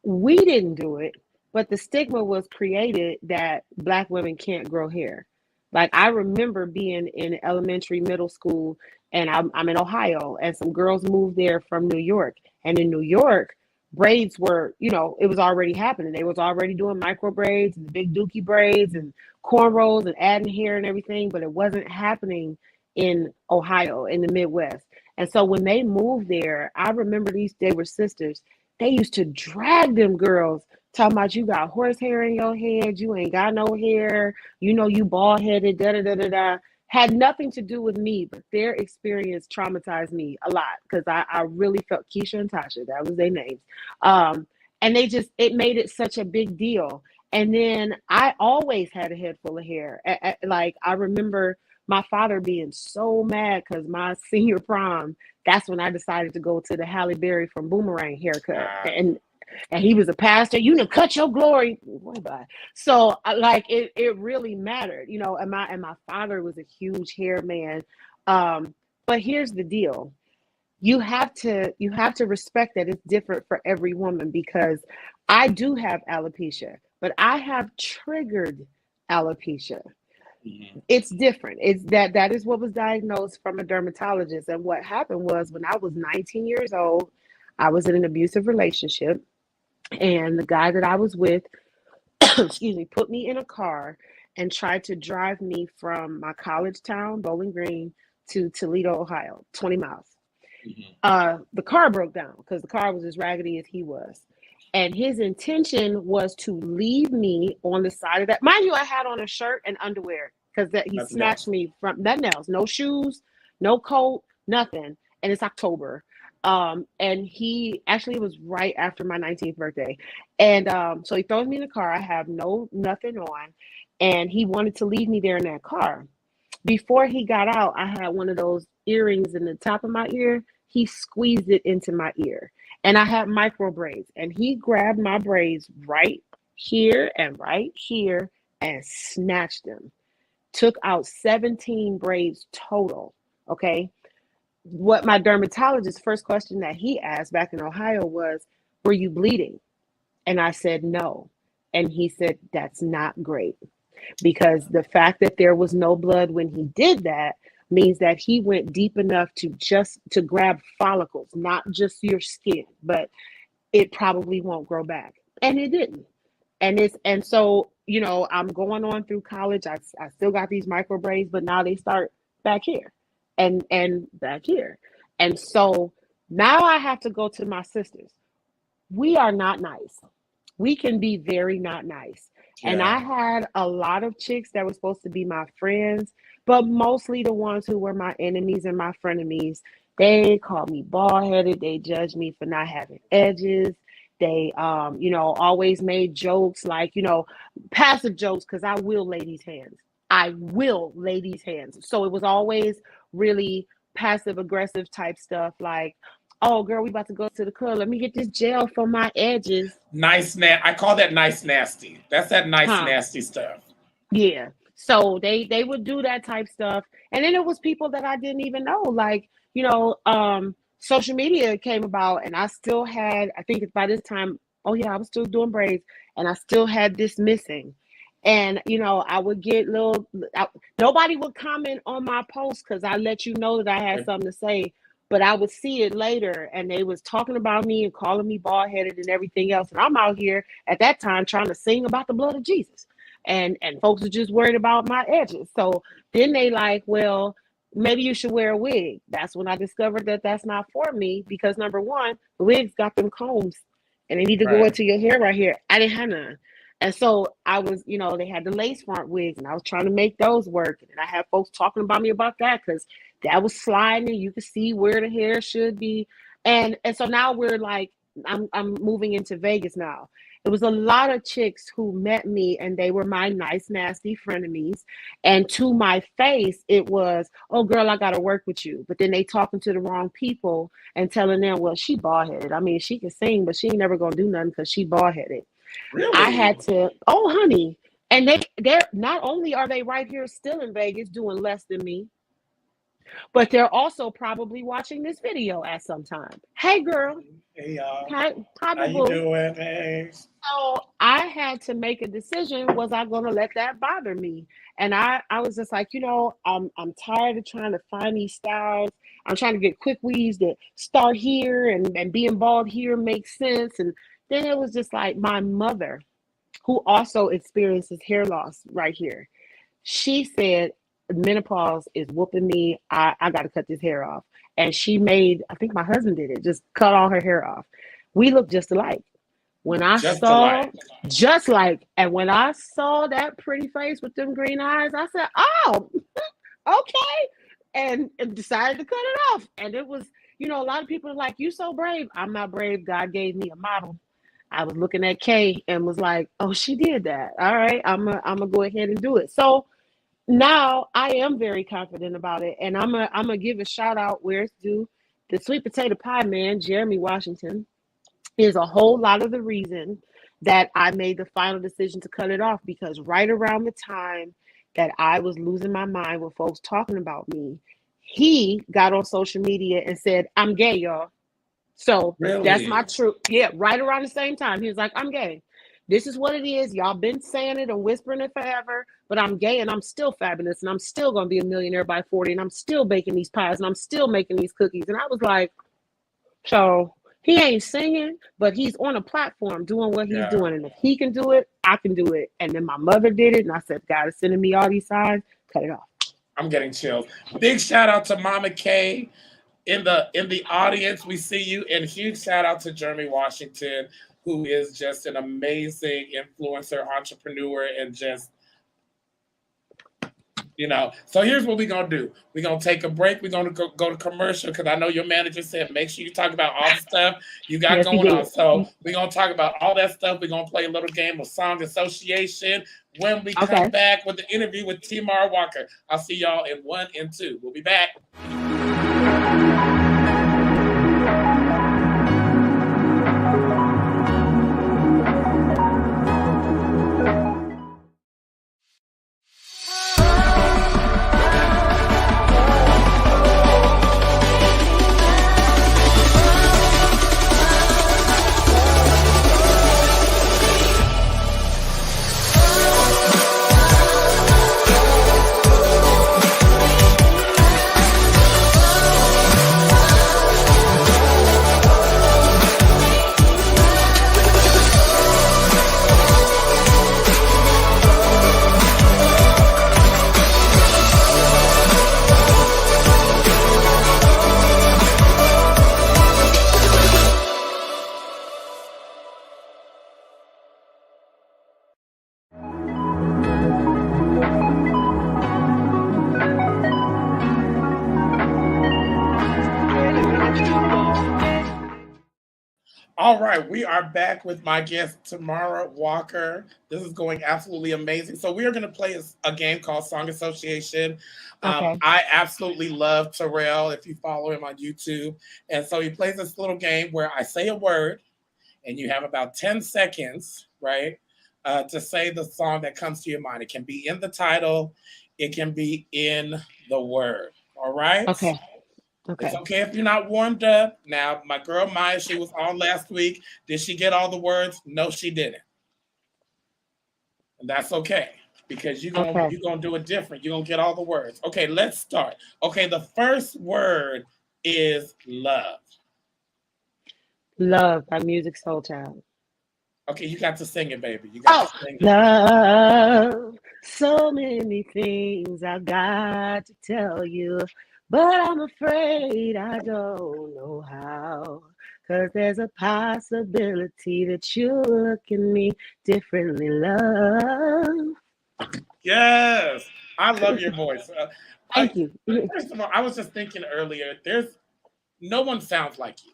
D: we didn't do it, but the stigma was created that Black women can't grow hair. I remember being in elementary, middle school, and I'm in Ohio, and some girls moved there from New York. And in New York, braids were, it was already happening. They was already doing micro braids and big dookie braids and cornrows and adding hair and everything, but it wasn't happening in Ohio, in the Midwest. And so when they moved there, I remember they were sisters. They used to drag them girls, talking about you got horsehair in your head, you ain't got no hair, you bald headed, da da da da da. Had nothing to do with me, but their experience traumatized me a lot because I really felt Keisha and Tasha, that was their names. And it made it such a big deal. And then I always had a head full of hair. I remember my father being so mad because my senior prom, that's when I decided to go to the Halle Berry from Boomerang haircut. And he was a pastor. You done cut your glory. Bye. So it really mattered, and my father was a huge hair man. But here's the deal. You have to respect that it's different for every woman, because I do have alopecia, but I have triggered alopecia. Mm-hmm. It's different. It's that is what was diagnosed from a dermatologist. And what happened was, when I was 19 years old, I was in an abusive relationship. And the guy that I was with, excuse me, put me in a car and tried to drive me from my college town, Bowling Green, to Toledo, Ohio, 20 miles. The car broke down because the car was as raggedy as he was. And his intention was to leave me on the side of that. Mind you, I had on a shirt and underwear because he
B: Nothing
D: snatched
B: else.
D: me from nothing else. No shoes, no coat, nothing. And it's October. And he actually, it was right after my 19th birthday. And so he throws me in the car. I have nothing on. And he wanted to leave me there in that car. Before he got out, I had one of those earrings in the top of my ear. He squeezed it into my ear. And I had micro braids. And he grabbed my braids right here and snatched them. Took out 17 braids total. Okay. What my dermatologist, first question that he asked back in Ohio was, were you bleeding? And I said, no. And he said, that's not great. Because the fact that there was no blood when he did that means that he went deep enough to grab follicles, not just your skin, but it probably won't grow back. And it didn't. And so, you know, I'm going on through college. I still got these micro braids, but now they start back here and back here. And so now I have to go to my sisters. We are not nice. We can be very not nice. And I had a lot of chicks that were supposed to be my friends, but mostly the ones who were my enemies and my frenemies. They called me bald-headed. They judged me for not having edges. They, you know, always made jokes like, you know, passive jokes because I will lay these hands. I will lay these hands. So it was always really passive aggressive type stuff like, oh, girl, we about to go to the club. Let me get this gel for my edges.
B: Nice, I call that nice nasty. That's that nice nasty stuff.
D: Yeah. So they would do that type stuff. And then it was people that I didn't even know. Like, you know, social media came about and I still had, I think by this time, oh yeah, I was still doing braids and I still had this missing. And, you know, I would get nobody would comment on my post because I let you know that I had something to say. But I would see it later and they was talking about me and calling me bald-headed and everything else. And I'm out here at that time trying to sing about the blood of Jesus. And folks are just worried about my edges. So then they like, well, maybe you should wear a wig. That's when I discovered that that's not for me because number one, the wigs got them combs and they need to go into your hair right here. I didn't have none. And so I was, you know, they had the lace front wigs and I was trying to make those work. And I had folks talking about me about that because that was sliding and you could see where the hair should be. And so now we're like, I'm moving into Vegas now. It was a lot of chicks who met me and they were my nice, nasty frenemies. And to my face, it was, oh, girl, I got to work with you. But then they talking to the wrong people and telling them, well, she bald-headed. I mean, she can sing, but she ain't never going to do nothing because she bald-headed.
B: Really?
D: I had to, oh, honey. And they're not only are they right here still in Vegas doing less than me, but they're also probably watching this video at some time. Hey, girl.
B: Hey, y'all.
D: Hi,
B: how you doing? Hey.
D: So I had to make a decision. Was I going to let that bother me? And I was just like, you know, I'm tired of trying to find these styles. I'm trying to get quick weaves that start here and being bald here makes sense. And then it was just like my mother, who also experiences hair loss right here. She said, menopause is whooping me. I got to cut this hair off. And she made, I think my husband did it, just cut all her hair off. We look just alike. When I just like, and when I saw that pretty face with them green eyes, I said, oh, okay. And decided to cut it off. And it was, you know, a lot of people are like, you so brave. I'm not brave. God gave me a model. I was looking at Kay and was like, oh, she did that. All right, I'm gonna go ahead and do it. So now I am very confident about it. And I'm gonna give a shout out where it's due. The sweet potato pie man, Jeremy Washington, is a whole lot of the reason that I made the final decision to cut it off, because right around the time that I was losing my mind with folks talking about me, he got on social media and said, I'm gay, y'all. So that's my truth. Yeah, right around the same time. He was like, I'm gay. This is what it is. Y'all been saying it and whispering it forever, but I'm gay and I'm still fabulous and I'm still going to be a millionaire by 40 and I'm still baking these pies and I'm still making these cookies. And I was like, so He ain't singing, but he's on a platform doing what he's doing. And if he can do it, I can do it. And then my mother did it, and I said, God is sending me all these signs. Cut it off.
B: I'm getting chills. Big shout out to Mama K in the audience. We see you, and huge shout out to Jeremy Washington, who is just an amazing influencer, entrepreneur, and just, you know. So here's what we're gonna do. We're gonna take a break. We're gonna go to commercial because I know your manager said make sure you talk about all the stuff you got going on. So we're gonna talk about all that stuff. We're gonna play a little game of song association when we come back with the interview with Tymara Walker. I'll see y'all in 1 and 2. We'll be back. All right, we are back with my guest, Tymara Walker. This is going absolutely amazing. So we are going to play a game called Song Association. I absolutely love Daryl, if you follow him on YouTube. And so he plays this little game where I say a word, and you have about 10 seconds, right, to say the song that comes to your mind. It can be in the title. It can be in the word. All right?
D: Okay.
B: It's okay if you're not warmed up. Now, my girl Maya, she was on last week. Did she get all the words? No, she didn't. And that's okay, because you're gonna do it different. You're gonna get all the words. Okay, let's start. Okay, the first word is love.
D: Love by Music Soul Child.
B: Okay, you got to sing it, baby. You got to sing it.
D: Love, so many things I got to tell you. But I'm afraid I don't know how, 'cause there's a possibility that you look at me differently, love.
B: Yes, I love your voice.
D: Thank you.
B: First of all, I was just thinking earlier, no one sounds like you.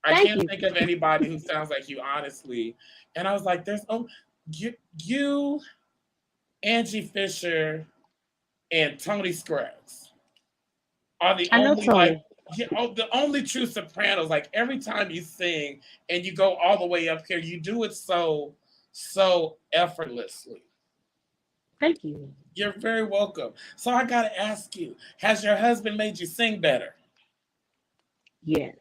B: I can't think of anybody who sounds like you, honestly. And I was like, you, Angie Fisher, and Tony Scruggs are the only true sopranos. Like, every time you sing and you go all the way up here, you do it so effortlessly.
D: Thank you.
B: You're very welcome. So I gotta ask you, has your husband made you sing better?
D: Yes.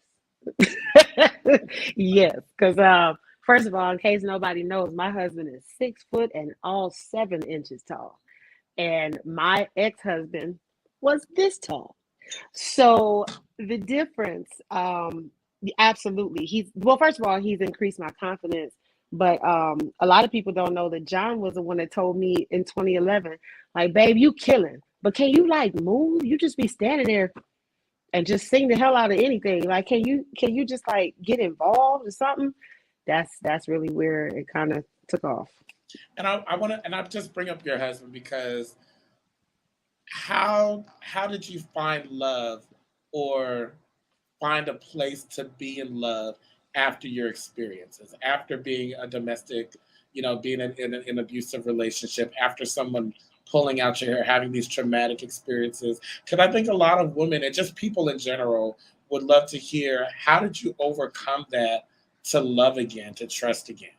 D: Yes, because first of all, in case nobody knows, my husband is 6 foot and all 7 inches tall. And my ex-husband was this tall. So the difference, absolutely. First of all, he's increased my confidence. But a lot of people don't know that John was the one that told me in 2011, like, babe, you killing, but can you like move? You just be standing there and just sing the hell out of anything. Like, can you just like get involved or something? That's really where it kind of took off.
B: And I just bring up your husband because how did you find love or find a place to be in love after your experiences, after being a domestic, being in an abusive relationship, after someone pulling out your hair, having these traumatic experiences? Because I think a lot of women and just people in general would love to hear, how did you overcome that to love again, to trust again?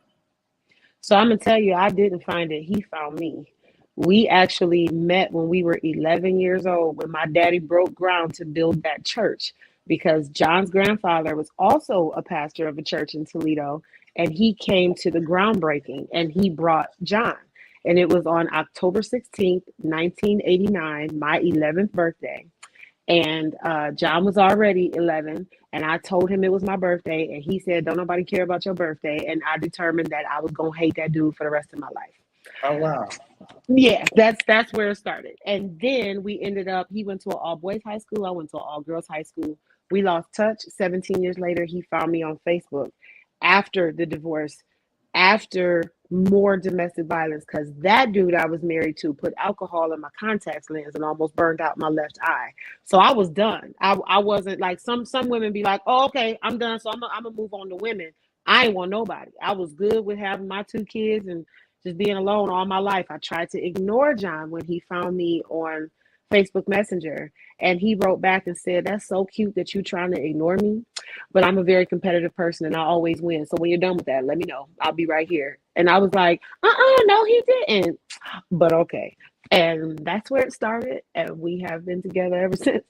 D: So I'm going to tell you, I didn't find it. He found me. We actually met when we were 11 years old, when my daddy broke ground to build that church, because John's grandfather was also a pastor of a church in Toledo, and he came to the groundbreaking and he brought John. And it was on October 16th, 1989, my 11th birthday. And John was already 11, and I told him it was my birthday, and he said, "Don't nobody care about your birthday." And I determined that I was gonna hate that dude for the rest of my life.
B: Oh wow.
D: Yeah, that's where it started. And then we ended up. He went to an all boys high school. I went to an all girls high school. We lost touch. 17 years later, he found me on Facebook after the divorce, after more domestic violence, because that dude I was married to put alcohol in my contact lens and almost burned out my left eye. So I was done. I wasn't like some women be like, oh, okay, I'm done. So I'm gonna move on to women. I ain't want nobody. I was good with having my 2 kids and just being alone all my life. I tried to ignore John when he found me on Facebook Messenger. And he wrote back and said, "That's so cute that you're trying to ignore me. But I'm a very competitive person and I always win. So when you're done with that, let me know. I'll be right here." And I was like, no, he didn't. But okay. And that's where it started. And we have been together ever since.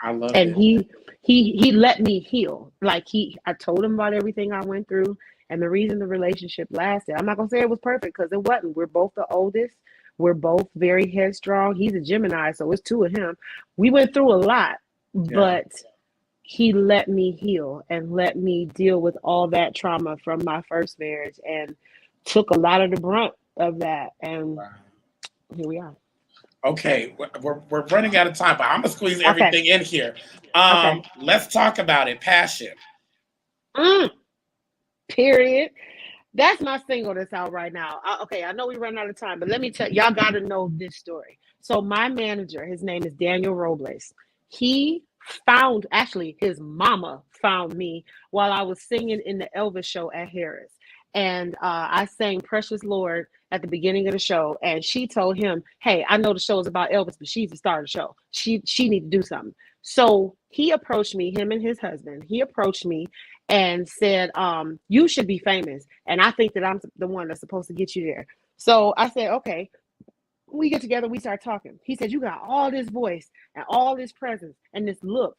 B: I love
D: And
B: it.
D: he let me heal. Like I told him about everything I went through. And the reason the relationship lasted, I'm not gonna say it was perfect because it wasn't. We're both the oldest. We're both very headstrong. He's a Gemini, so it's 2 of him. We went through a lot, but he let me heal and let me deal with all that trauma from my first marriage and took a lot of the brunt of that. And
B: Wow.
D: here we are.
B: Okay, we're running out of time, but I'm gonna squeeze
D: Okay.
B: everything in here.
D: Okay.
B: Let's talk about it. Passion.
D: Period. That's my single that's out right now. Okay, I know we run out of time, but let me tell y'all, got to know this story. So my manager, his name is Daniel Robles. He found, actually, his mama found me while I was singing in the Elvis show at Harris. And I sang Precious Lord at the beginning of the show. And she told him, "Hey, I know the show is about Elvis, but she's the star of the show. She need to do something." So he approached me, him and his husband. He approached me and said, "You should be famous. And I think that I'm the one that's supposed to get you there." So I said, okay. We get together, we start talking. He said, "You got all this voice and all this presence and this look.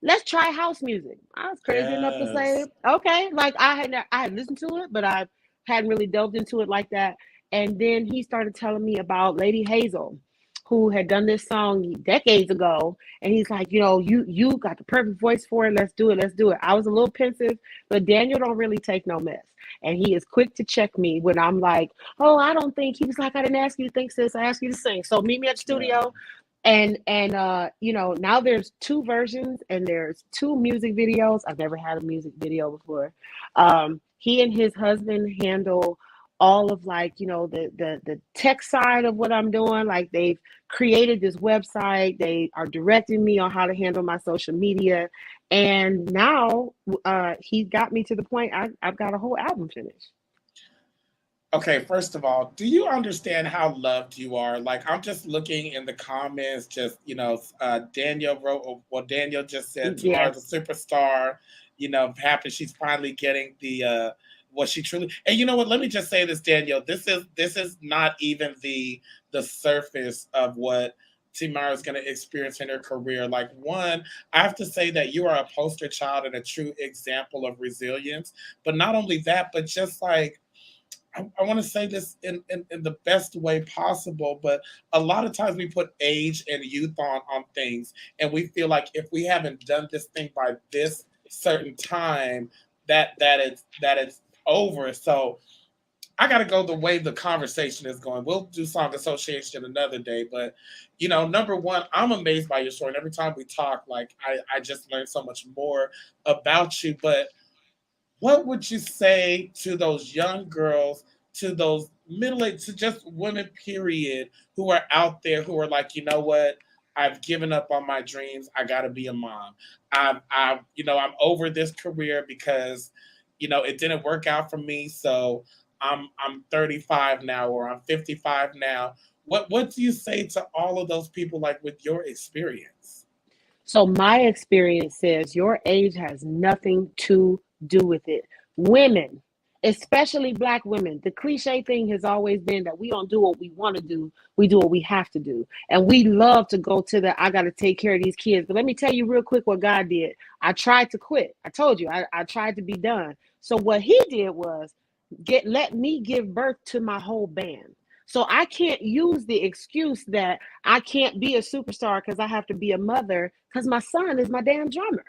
D: Let's try house music." I was crazy enough to say,
B: Yes.
D: okay. Like I had listened to it, but I hadn't really delved into it like that. And then he started telling me about Lady Hazel, who had done this song decades ago. And he's like, you got the perfect voice for it. Let's do it. Let's do it. I was a little pensive, but Daniel don't really take no mess. And he is quick to check me when I'm like, "Oh, I don't think." He was like, "I didn't ask you to think, sis. I asked you to sing. So meet me at the studio." And now there's 2 versions and there's 2 music videos. I've never had a music video before. He and his husband handle all of the tech side of what I'm doing. Like they've created this website. They are directing me on how to handle my social media. And now he got me to the point I've got a whole album finished.
B: Okay, first of all, do you understand how loved you are? Like, I'm just looking in the comments, just, Daniel wrote, well, Daniel just said,
D: Yes.
B: "Tamara's a superstar, happy she's finally getting the, what she truly," and you know what, let me just say this, Daniel, this is not even the surface of what Tymara is going to experience in her career. Like, one, I have to say that you are a poster child and a true example of resilience, but not only that, but just like, I want to say this in the best way possible, but a lot of times we put age and youth on things, and we feel like if we haven't done this thing by this certain time, that it's over. So I got to go the way the conversation is going. We'll do song association another day, but number one, I'm amazed by your story, and every time we talk, like I just learned so much more about you. But what would you say to those young girls, to those middle-aged, to just women, period, who are out there who are like, you know what? I've given up on my dreams. I got to be a mom. I'm over this career because, it didn't work out for me. So I'm 35 now, or I'm 55 now. What do you say to all of those people, like with your experience?
D: So my experience says your age has nothing to do with it. Women, especially Black women, the cliche thing has always been that we don't do what we want to do. We do what we have to do. And we love to go to I got to take care of these kids. But let me tell you real quick what God did. I tried to quit. I told you, I tried to be done. So what he did was let me give birth to my whole band. So I can't use the excuse that I can't be a superstar because I have to be a mother because my son is my damn drummer.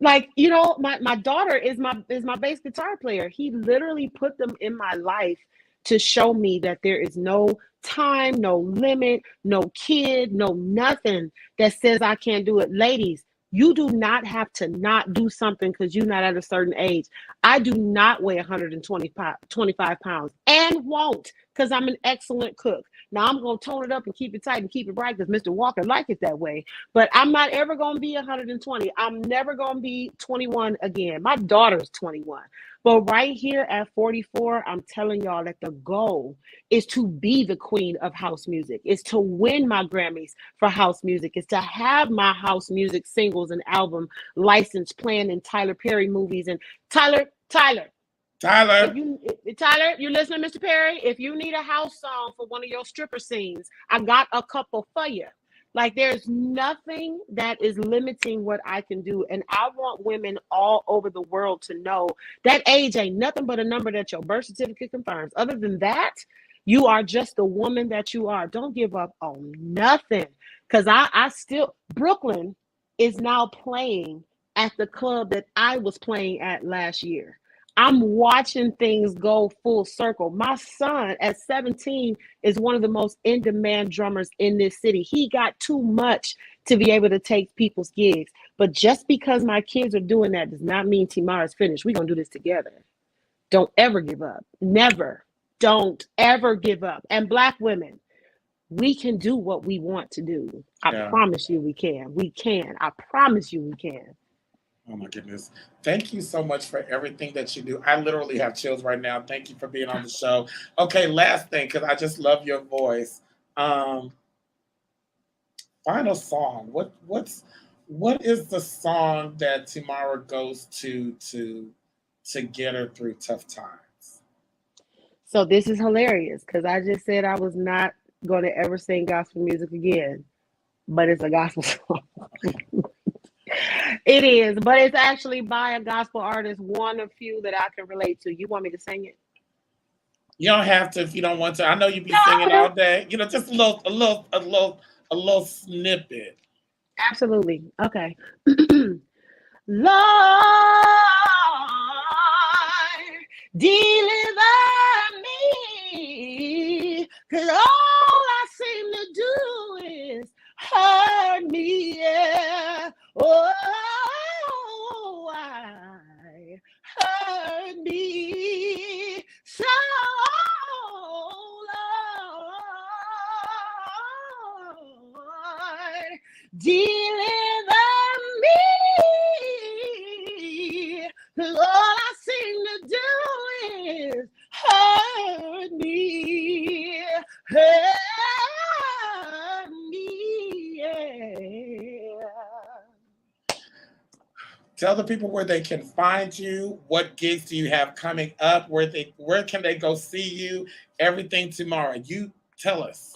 D: Like, you know, my daughter is my bass guitar player. He literally put them in my life to show me that there is no time, no limit, no kid, no nothing that says I can't do it. Ladies, you do not have to not do something because you're not at a certain age. I do not weigh 125 pounds and won't, because I'm an excellent cook. Now I'm going to tone it up and keep it tight and keep it bright because Mr. Walker likes it that way. But I'm not ever going to be 120. I'm never going to be 21 again. My daughter's 21. But right here at 44, I'm telling y'all that the goal is to be the queen of house music. Is to win my Grammys for house music. Is to have my house music singles and album licensed playing in Tyler Perry movies. And Tyler, you listening, Mr. Perry? If you need a house song for one of your stripper scenes, I got a couple for you. Like, there's nothing that is limiting what I can do. And I want women all over the world to know that age ain't nothing but a number that your birth certificate confirms. Other than that, you are just the woman that you are. Don't give up on nothing. Because I still, Brooklyn is now playing at the club that I was playing at last year. I'm watching things go full circle. My son at 17 is one of the most in-demand drummers in this city. He got too much to be able to take people's gigs. But just because my kids are doing that does not mean Tymara's finished. We're going to do this together. Don't ever give up. Never. Don't ever give up. And Black women, we can do what we want to do. I promise you we can. We can. I promise you we can.
B: Oh my goodness. Thank you so much for everything that you do. I literally have chills right now. Thank you for being on the show. Okay, last thing, because I just love your voice. Final song. What is the song that Tymara goes to get her through tough times?
D: So this is hilarious because I just said I was not going to ever sing gospel music again, but it's a gospel song. It is, but it's actually by a gospel artist, one of few that I can relate to. You want me to sing it?
B: You don't have to if you don't want to. I know you be singing all day. You know, just a little snippet.
D: Absolutely. Okay. Lord, deliver me, 'cause all I seem to do is hurt me. Yeah. Oh, I hurt me so, Lord, deliver me, 'cause all I seem to do is hurt me, yeah.
B: Tell the people where they can find you. What gigs do you have coming up? Where can they go see you? Everything tomorrow. You tell us.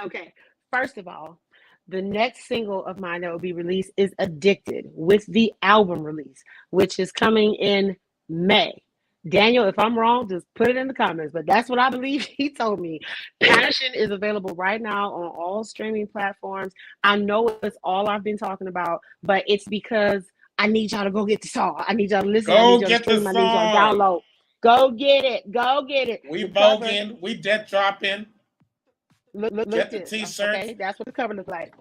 D: Okay. First of all, the next single of mine that will be released is Addicted, with the album release, which is coming in May. Daniel, if I'm wrong, just put it in the comments, but that's what I believe he told me. Passion is available right now on all streaming platforms. I know it's all I've been talking about, but it's because I need y'all to go get the song. I need y'all to listen. I need y'all to stream. I need y'all to download. Go get it. Go get it.
B: We voguing. We debt dropping.
D: Look
B: get the t-shirts.
D: Okay, that's what the cover looks like.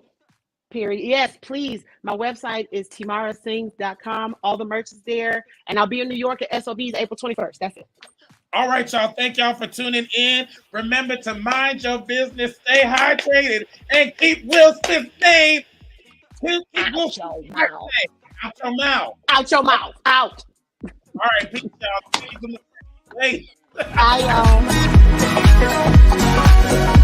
D: Period. Yes, please. My website is tymarasings.com. All the merch is there. And I'll be in New York at SOB's April 21st. That's it.
B: All right, y'all. Thank y'all for tuning in. Remember to mind your business, stay hydrated, and keep Will Smith's name.
D: Out your mouth.
B: Out your mouth.
D: Out your mouth. Out.
B: All right, peace, y'all. See you in the- Hey.
D: Bye, y'all.